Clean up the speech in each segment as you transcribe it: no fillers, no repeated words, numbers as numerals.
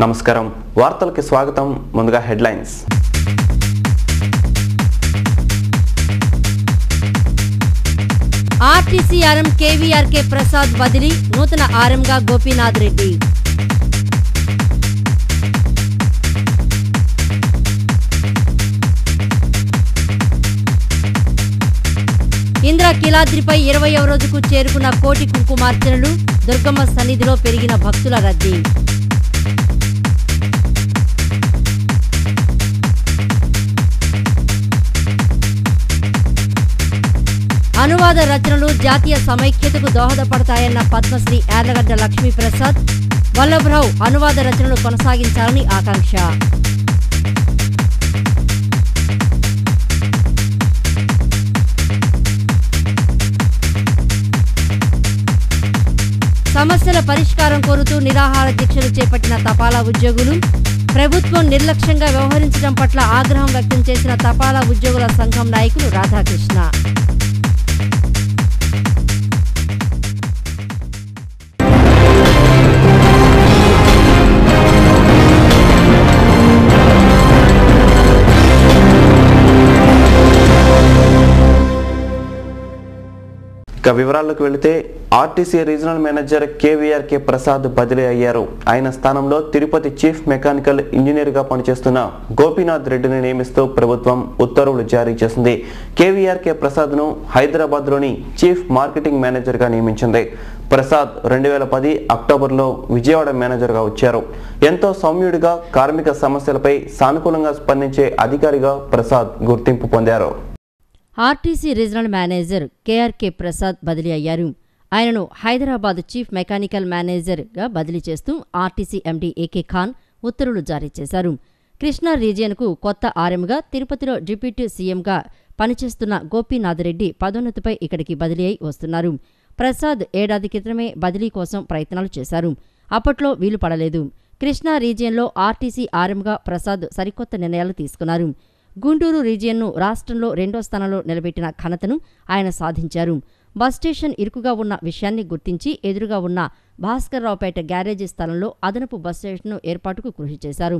నమస్కారం వార్తలకు స్వాగతం ముందుగా హెడ్లైన్స్ ఆర్టీసీ ఆర్ఎం కేవీఆర్కే ప్రసాద్ బదిలీ నూతన ఆర్ఎంగా గోపీనాథ్ రెడ్డి ఇంద్ర కిలాద్రిపై 20వ రోజుకు చేరుకున్న కోటి కుంకుమార్చనలు దుర్గమ్మ సన్నిధిలో పెరిగిన భక్తుల రద్దీ అనువాద రచనలు జాతీయ సమైక్యతకు దోహదపడతాయన్న పద్మశ్రీ యార్లగడ్డ లక్ష్మీప్రసాద్ వల్లభరావు అనువాద రచనలు కొనసాగించాలని ఆకాంక్ష సమస్యల పరిష్కారం కోరుతూ నిరాహార దీక్షలు చేపట్టిన తపాలా ఉద్యోగులు ప్రభుత్వం నిర్లక్ష్యంగా వ్యవహరించడం పట్ల ఆగ్రహం వ్యక్తం చేసిన తపాలా ఉద్యోగుల సంఘం నాయకులు రాధాకృష్ణ ఇక వివరాల్లోకి వెళితే ఆర్టీసీ రీజనల్ మేనేజర్ కేవీఆర్కే ప్రసాద్ బదిలీ అయ్యారు. ఆయన స్థానంలో తిరుపతి చీఫ్ మెకానికల్ ఇంజనీర్గా పనిచేస్తున్న గోపీనాథ్ రెడ్డిని నియమిస్తూ ప్రభుత్వం ఉత్తర్వులు జారీ చేసింది. కేవీఆర్కే ప్రసాద్ను హైదరాబాద్లోని చీఫ్ మార్కెటింగ్ మేనేజర్గా నియమించింది. ప్రసాద్ 2010 అక్టోబర్లో విజయవాడ మేనేజర్గా వచ్చారు. ఎంతో సౌమ్యుడిగా కార్మిక సమస్యలపై సానుకూలంగా స్పందించే అధికారిగా ప్రసాద్ గుర్తింపు పొందారు. RTC regional manager KRK Prasad బదిలీ అయ్యారు. ఆయనను హైదరాబాద్ చీఫ్ మెకానికల్ మేనేజర్గా బదిలీ చేస్తూ ఆర్టీసీ ఎండీ ఏకే ఖాన్ ఉత్తర్వులు జారీ చేశారు. కృష్ణా రీజియన్కు కొత్త ఆర్ఎంగా తిరుపతిలో డిప్యూటీ సీఎంగా పనిచేస్తున్న గోపీనాథ్ రెడ్డి పదోన్నతిపై ఇక్కడికి బదిలీ అయి వస్తున్నారు. ప్రసాద్ ఏడాది క్రితమే బదిలీ కోసం ప్రయత్నాలు చేశారు. అప్పట్లో వీలు పడలేదు. కృష్ణా రీజియన్లో ఆర్టీసీ ఆర్ఎంగా ప్రసాద్ సరికొత్త నిర్ణయాలు తీసుకున్నారు. గుంటూరు రీజియన్ను రాష్ట్రంలో 2వ స్థానంలో నిలబెట్టిన ఘనతను ఆయన సాధించారు. బస్ స్టేషన్ ఇరుకుగా ఉన్న విషయాన్ని గుర్తించి ఎదురుగా ఉన్న భాస్కర్రావుపేట గ్యారేజీ స్థలంలో అదనపు బస్ స్టేషన్ను ఏర్పాటుకు కృషి చేశారు.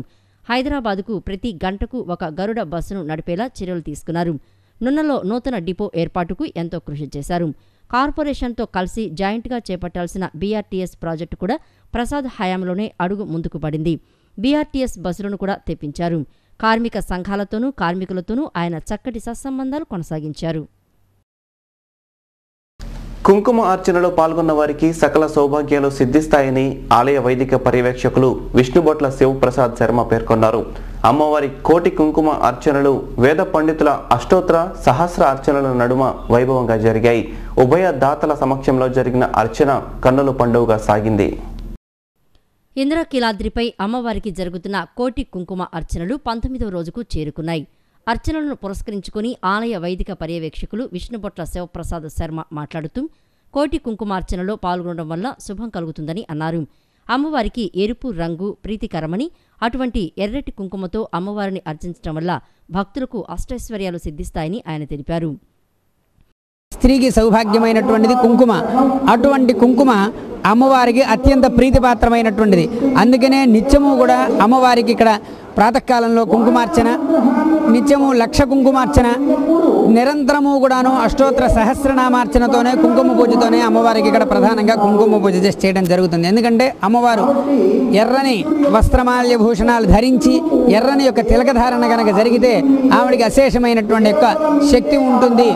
హైదరాబాదుకు ప్రతి గంటకు ఒక గరుడ బస్సును నడిపేలా చర్యలు తీసుకున్నారు. నున్నలో నూతన డిపో ఏర్పాటుకు ఎంతో కృషి చేశారు. కార్పొరేషన్తో కలిసి జాయింట్గా చేపట్టాల్సిన బీఆర్టీఎస్ ప్రాజెక్టు కూడా ప్రసాద్ హయాంలోనే అడుగు ముందుకు పడింది. బీఆర్టీఎస్ బస్సులను కూడా తెప్పించారు. కార్మిక సంఘాలతోనూ కార్మికులతోనూ ఆయన చక్కటి సత్సంబంధాలు కొనసాగించారు. కుంకుమ అర్చనలో పాల్గొన్న వారికి సకల సౌభాగ్యాలు సిద్ధిస్తాయని ఆలయ వైదిక పర్యవేక్షకులు విష్ణుబొట్ల శివప్రసాద్ శర్మ పేర్కొన్నారు. అమ్మవారి కోటి కుంకుమ అర్చనలు వేద పండితుల అష్టోత్తర సహస్ర అర్చనల నడుమ వైభవంగా జరిగాయి. ఉభయ దాతల సమక్షంలో జరిగిన అర్చన కన్నుల పండుగగా సాగింది. ఇంద్రకీలాద్రిపై అమ్మవారికి జరుగుతున్న కోటి కుంకుమ అర్చనలు 19వ రోజుకు చేరుకున్నాయి. అర్చనలను పురస్కరించుకుని ఆలయ వైదిక పర్యవేక్షకులు విష్ణుబొట్ల శివప్రసాద్ శర్మ మాట్లాడుతూ కోటి కుంకుమార్చనలో పాల్గొనడం వల్ల శుభం కలుగుతుందని అన్నారు. అమ్మవారికి ఎరుపు రంగు ప్రీతికరమని, అటువంటి ఎర్రటి కుంకుమతో అమ్మవారిని అర్చించడం వల్ల భక్తులకు అష్టైశ్వర్యాలు సిద్ధిస్తాయని ఆయన తెలిపారు. స్త్రీకి సౌభాగ్యమైనటువంటిది కుంకుమ. అటువంటి కుంకుమ అమ్మవారికి అత్యంత ప్రీతిపాత్రమైనటువంటిది. అందుకనే నిత్యము కూడా అమ్మవారికి ఇక్కడ ప్రాతకాలంలో కుంకుమార్చన, నిత్యము లక్ష కుంకుమార్చన, నిరంతరము కూడాను అష్టోత్తర సహస్రనామార్చనతోనే కుంకుమ పూజతోనే అమ్మవారికి ఇక్కడ ప్రధానంగా కుంకుమ పూజ చేయడం జరుగుతుంది. ఎందుకంటే అమ్మవారు ఎర్రని వస్త్రమాల్య భూషణాలు ధరించి ఎర్రని యొక్క తిలకధారణ కనుక జరిగితే ఆవిడికి అశేషమైనటువంటి యొక్క శక్తి ఉంటుంది.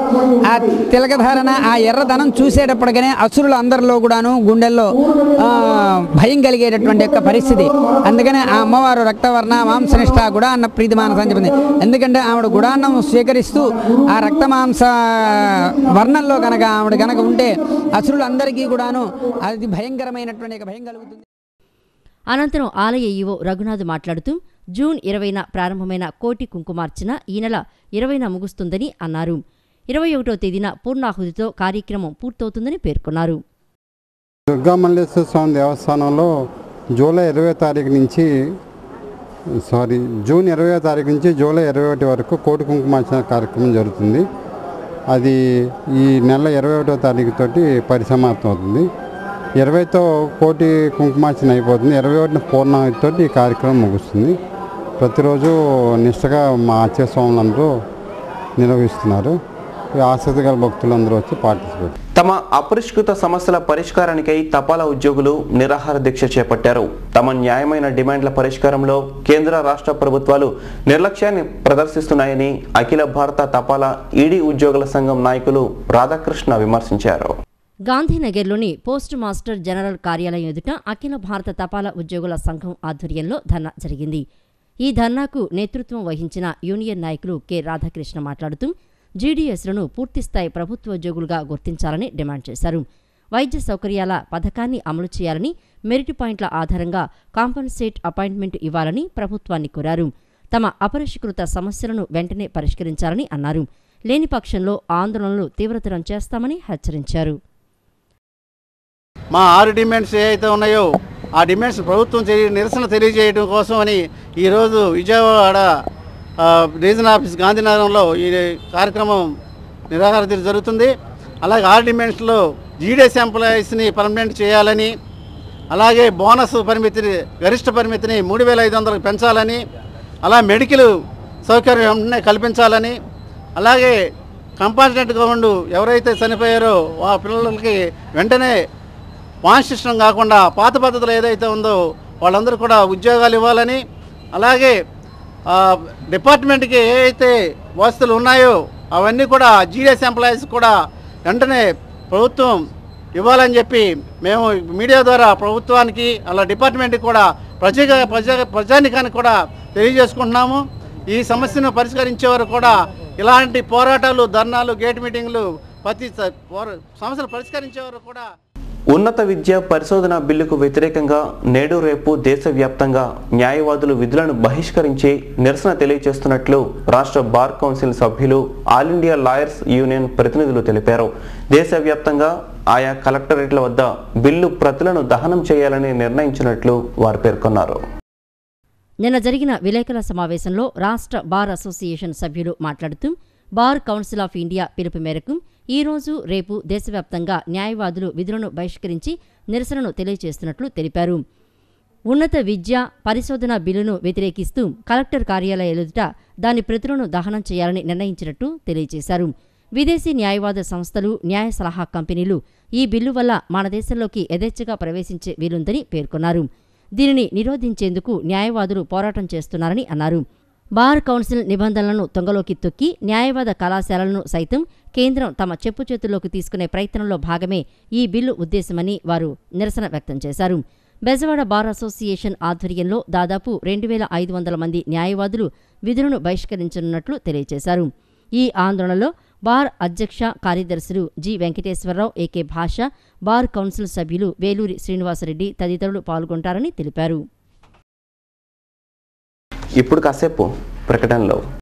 ఆ తిలకధారణ ఆ ఎర్రదనం చూసేటప్పటికనే అసురులు అందరిలో కూడాను గుండెల్లో భయం కలిగేటటువంటి యొక్క పరిస్థితి. అందుకనే ఆ అమ్మవారు రక్తవర్ణ మాంసనిష్ట గుడాన్న ప్రీతిమానస అని చెప్పింది. ఎందుకంటే ఆవిడ గుడాన్నం స్వీకరిస్తూ ఆ రక్తమాంస వర్ణంలో కనుక ఆవిడ కనుక ఉంటే అసురులందరికీ కూడాను అది భయంకరమైనటువంటి భయం కలుగుతుంది. అనంతరం ఆలయ ఈవో రఘునాథ్ మాట్లాడుతూ జూన్ 20న ప్రారంభమైన కోటి కుంకుమార్చన ఈ నెల 20న ముగుస్తుందని అన్నారు. 21వ తేదీన పూర్ణాహుతితో కార్యక్రమం పూర్తవుతుందని పేర్కొన్నారు. దుర్గామల్లేశ్వర స్వామి దేవస్థానంలో జూన్ 20వ తారీఖు నుంచి జూలై 21 వరకు కోటి కుంకుమార్చన కార్యక్రమం జరుగుతుంది. అది ఈ నెల 21వ తారీఖు తోటి పరిసమాప్తం అవుతుంది. 20తో కోటి కుంకుమార్చన అయిపోతుంది. 21న పూర్ణాహుతితో ఈ కార్యక్రమం ముగుస్తుంది. ప్రతిరోజు నిష్టగా మా ఆచార్య స్వాములందరూ నిర్వహిస్తున్నారు. ఆసక్తి గల భక్తులందరూ వచ్చి పార్టిసిపేట్. తమ అపరిష్కృత సమస్యల పరిష్కారానికై తపాలా ఉద్యోగులు నిరాహార దీక్ష చేపట్టారు. తమ న్యాయమైన డిమాండ్ల పరిష్కారంలో కేంద్ర రాష్ట్ర ప్రభుత్వాలు నిర్లక్ష్యాన్ని ప్రదర్శిస్తున్నాయని అఖిల భారత తపాలా ఈడీ ఉద్యోగుల సంఘం నాయకులు రాధాకృష్ణ విమర్శించారు. గాంధీనగర్లోని పోస్ట్ మాస్టర్ జనరల్ కార్యాలయం ఎదుట అఖిల భారత తపాలా ఉద్యోగుల సంఘం ఆధ్వర్యంలో ధర్నా జరిగింది. ఈ ధర్నాకు నేతృత్వం వహించిన యూనియన్ నాయకులు కె రాధాకృష్ణ మాట్లాడుతూ జీడీఎస్లను పూర్తిస్థాయి ప్రభుత్వోద్యోగులుగా గుర్తించాలని డిమాండ్ చేశారు. వైద్య సౌకర్యాల పథకాన్ని అమలు చేయాలని, మెరిట్ పాయింట్ల ఆధారంగా కాంపన్సేట్ అపాయింట్మెంట్ ఇవ్వాలని ప్రభుత్వాన్ని కోరారు. తమ అపరిష్కృత సమస్యలను వెంటనే పరిష్కరించాలని అన్నారు. లేని పక్షంలో ఆందోళనలు తీవ్రతరం చేస్తామని హెచ్చరించారు. మా 6 డిమాండ్స్ ఏవైతే ఉన్నాయో ఆ డిమాండ్స్ ప్రభుత్వం నిరసన తెలియజేయడం కోసం అని ఈరోజు విజయవాడ రీజనల్ ఆఫీస్ గాంధీనగరంలో ఈ కార్యక్రమం నిరాహార దీక్ష జరుగుతుంది. అలాగే 6 డిమాండ్స్లో జీడీఎస్ ఎంప్లాయీస్ని పర్మనెంట్ చేయాలని, అలాగే బోనస్ పరిమితిని గరిష్ట పరిమితిని 3,500కు పెంచాలని, అలా మెడికల్ సౌకర్యం కల్పించాలని, అలాగే కంపార్ట్మెంట్గా ఉండు ఎవరైతే చనిపోయారో ఆ పిల్లలకి వెంటనే పాన్ సిస్టమ్ కాకుండా పాత పద్ధతులు ఏదైతే ఉందో వాళ్ళందరూ కూడా ఉద్యోగాలు ఇవ్వాలని, అలాగే డిపార్ట్మెంట్కి ఏవైతే వసతులు ఉన్నాయో అవన్నీ కూడా జీడీఎస్ ఎంప్లాయీస్ కూడా వెంటనే ప్రభుత్వం ఇవ్వాలని చెప్పి మేము మీడియా ద్వారా ప్రభుత్వానికి అలా డిపార్ట్మెంట్కి కూడా ప్రజానికానికి కూడా తెలియజేసుకుంటున్నాము. ఈ సమస్యను పరిష్కరించే వరకు కూడా ఇలాంటి పోరాటాలు, ధర్నాలు, గేట్ మీటింగ్లు ప్రతి సమస్యలు పరిష్కరించే వరకు కూడా. ఉన్నత విద్య పరిశోధన బిల్లుకు వ్యతిరేకంగా నేడు రేపు దేశవ్యాప్తంగా న్యాయవాదులు విధులను బహిష్కరించి నిరసన తెలియజేస్తున్నట్లు రాష్ట్ర బార్ కౌన్సిల్ సభ్యులు ఆల్ ఇండియా లాయర్స్ యూనియన్ ప్రతినిధులు తెలిపారు. దేశవ్యాప్తంగా ఆయా కలెక్టరేట్ల వద్ద బిల్లు ప్రతులను దహనం చేయాలని నిర్ణయించినట్లు వారు పేర్కొన్నారు. నిన్న జరిగిన విలేకరుల సమావేశంలో రాష్ట్ర బార్ అసోసియేషన్ సభ్యులు మాట్లాడుతూ బార్ కౌన్సిల్ ఆఫ్ ఇండియా పిలుపు మేరకు ఈ రోజు రేపు దేశవ్యాప్తంగా న్యాయవాదులు విధులను బహిష్కరించి నిరసనను తెలియజేస్తున్నట్లు తెలిపారు. ఉన్నత విద్య పరిశోధన బిల్లును వ్యతిరేకిస్తూ కలెక్టర్ కార్యాలయాల ఎదుట దాని ప్రతులను దహనం చేయాలని నిర్ణయించినట్టు తెలియజేశారు. విదేశీ న్యాయవాద సంస్థలు, న్యాయ సలహా కంపెనీలు ఈ బిల్లు వల్ల మన దేశంలోకి యథేచ్ఛగా ప్రవేశించే వీలుందని పేర్కొన్నారు. దీనిని నిరోధించేందుకు న్యాయవాదులు పోరాటం చేస్తున్నారని అన్నారు. బార్ కౌన్సిల్ నిబంధనలను తొంగలోకి తొక్కి న్యాయవాద కళాశాలలను సైతం కేంద్రం తమ చెప్పు చేతుల్లోకి తీసుకునే ప్రయత్నంలో భాగమే ఈ బిల్లు ఉద్దేశమని వారు నిరసన వ్యక్తం చేశారు. బెజవాడ బార్ అసోసియేషన్ ఆధ్వర్యంలో దాదాపు 2,500 మంది న్యాయవాదులు విధులను బహిష్కరించనున్నట్లు తెలియజేశారు. ఈ ఆందోళనలో బార్ అధ్యక్ష కార్యదర్శులు జి వెంకటేశ్వరరావు, ఏకే భాష, బార్ కౌన్సిల్ సభ్యులు వేలూరి శ్రీనివాసరెడ్డి తదితరులు పాల్గొంటారని తెలిపారు. ఇప్పుడు కాసేపు ప్రకటనలో